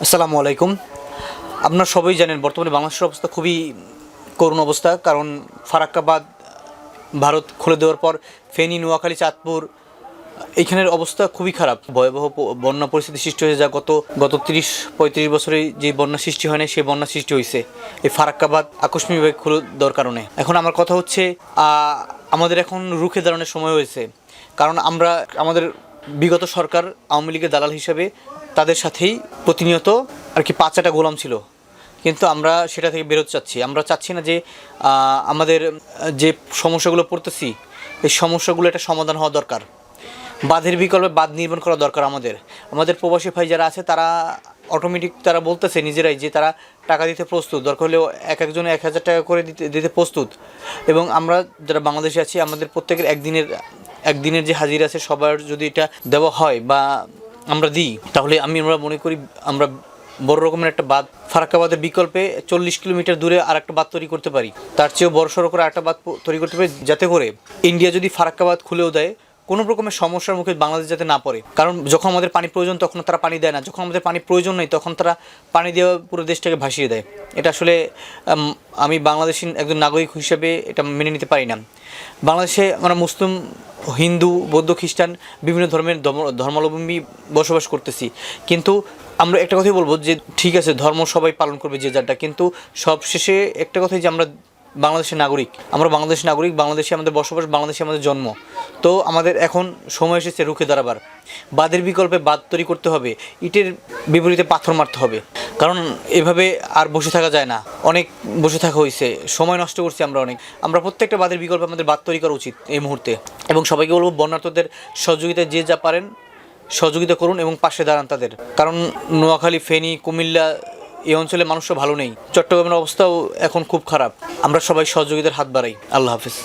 আসসালামু আলাইকুম। আপনারা সবাই জানেন বর্তমানে বাংলাদেশের অবস্থা খুবই করুণ অবস্থা। কারণ ফারাক্কা বাঁধ ভারত খুলে দেওয়ার পর ফেনী, নোয়াখালী, চাঁদপুর এইখানের অবস্থা খুবই খারাপ। ভয়াবহ বন্যা পরিস্থিতি সৃষ্টি হয়েছে, যা গত 30-35 বছরে যে বন্যা সৃষ্টি হয় না, সেই বন্যা সৃষ্টি হয়েছে এই ফারাক্কা বাঁধ আকস্মিকভাবে খুলে দেওয়ার কারণে। এখন আমার কথা হচ্ছে, আমাদের এখন রুখে দাঁড়ানোর সময় হয়েছে। কারণ আমরা আমাদের বিগত সরকার আওয়ামী লীগের দালাল হিসেবে তাদের সাথেই প্রতিনিয়ত আর কি পাচাটা গোলাম ছিল, কিন্তু আমরা সেটা থেকে বেরোতে চাচ্ছি। আমরা চাচ্ছি না যে আমাদের যে সমস্যাগুলো পড়তেছি, এই সমস্যাগুলো একটা সমাধান হওয়া দরকার। বাঁধের বিকল্পে বাঁধ নির্মাণ করা দরকার। আমাদের প্রবাসী ভাই যারা আছে তারা অটোমেটিক তারা বলতেছে নিজেরাই যে তারা টাকা দিতে প্রস্তুত, দরকার হলেও একজনে 1000 টাকা করে দিতে প্রস্তুত। এবং আমরা যারা বাংলাদেশে আছি, আমাদের প্রত্যেকের একদিনের যে হাজিরা আছে, সবার যদি এটা দেওয়া হয় বা আমরা দিই, তাহলে আমরা মনে করি আমরা বড় রকমের একটা বাঁধ, ফারাক্কা বাঁধের বিকল্পে 40 কিলোমিটার দূরে আর একটা বাঁধ তৈরি করতে পারি। তার চেয়েও বড় সড়ো করে একটা বাঁধ তৈরি করতে পারি, যাতে করে ইন্ডিয়া যদি ফারাক্কা বাঁধ খুলেও দেয়, কোনো রকমের সমস্যার মুখে বাংলাদেশ যাতে না পড়ে। কারণ যখন আমাদের পানি প্রয়োজন তখন তারা পানি দেয় না, যখন আমাদের পানি প্রয়োজন নেই তখন তারা পানি দেওয়া পুরো দেশটাকে ভাসিয়ে দেয়। এটা আসলে আমি বাংলাদেশি একজন নাগরিক হিসেবে এটা মেনে নিতে পারি না। বাংলাদেশে আমরা মুসলিম, হিন্দু, বৌদ্ধ, খ্রিস্টান বিভিন্ন ধর্মের ধর্মাবলম্বী বসবাস করতেছি, কিন্তু আমরা একটা কথাই বলবো যে ঠিক আছে, ধর্ম সবাই পালন করবে যে যারটা, কিন্তু সবশেষে একটা কথাই যে আমরা বাংলাদেশের নাগরিক, বাংলাদেশে আমাদের বসবাস, বাংলাদেশে আমাদের জন্ম। তো আমাদের এখন সময় এসেছে রুখে দাঁড়াবার। বাঁধের বিকল্পে বাঁধ তৈরি করতে হবে, ইটের বিপরীতে পাথর মারতে হবে। কারণ এভাবে আর বসে থাকা যায় না, অনেক বসে থাকা হয়েছে, সময় নষ্ট করছি আমরা প্রত্যেকটা বাঁধের বিকল্পে আমাদের বাঁধ তৈরি করা উচিত এই মুহূর্তে। এবং সবাইকে বলবো, বন্যার্তদের সহযোগিতায় যে যা পারেন সহযোগিতা করুন এবং পাশে দাঁড়ান তাদের। কারণ নোয়াখালী, ফেনী, কুমিল্লা এই অঞ্চলে মানুষও ভালো নেই। চট্টগ্রামের অবস্থাও এখন খুব খারাপ। আমরা সবাই সহযোগিতার হাত বাড়াই। আল্লাহ হাফিজ।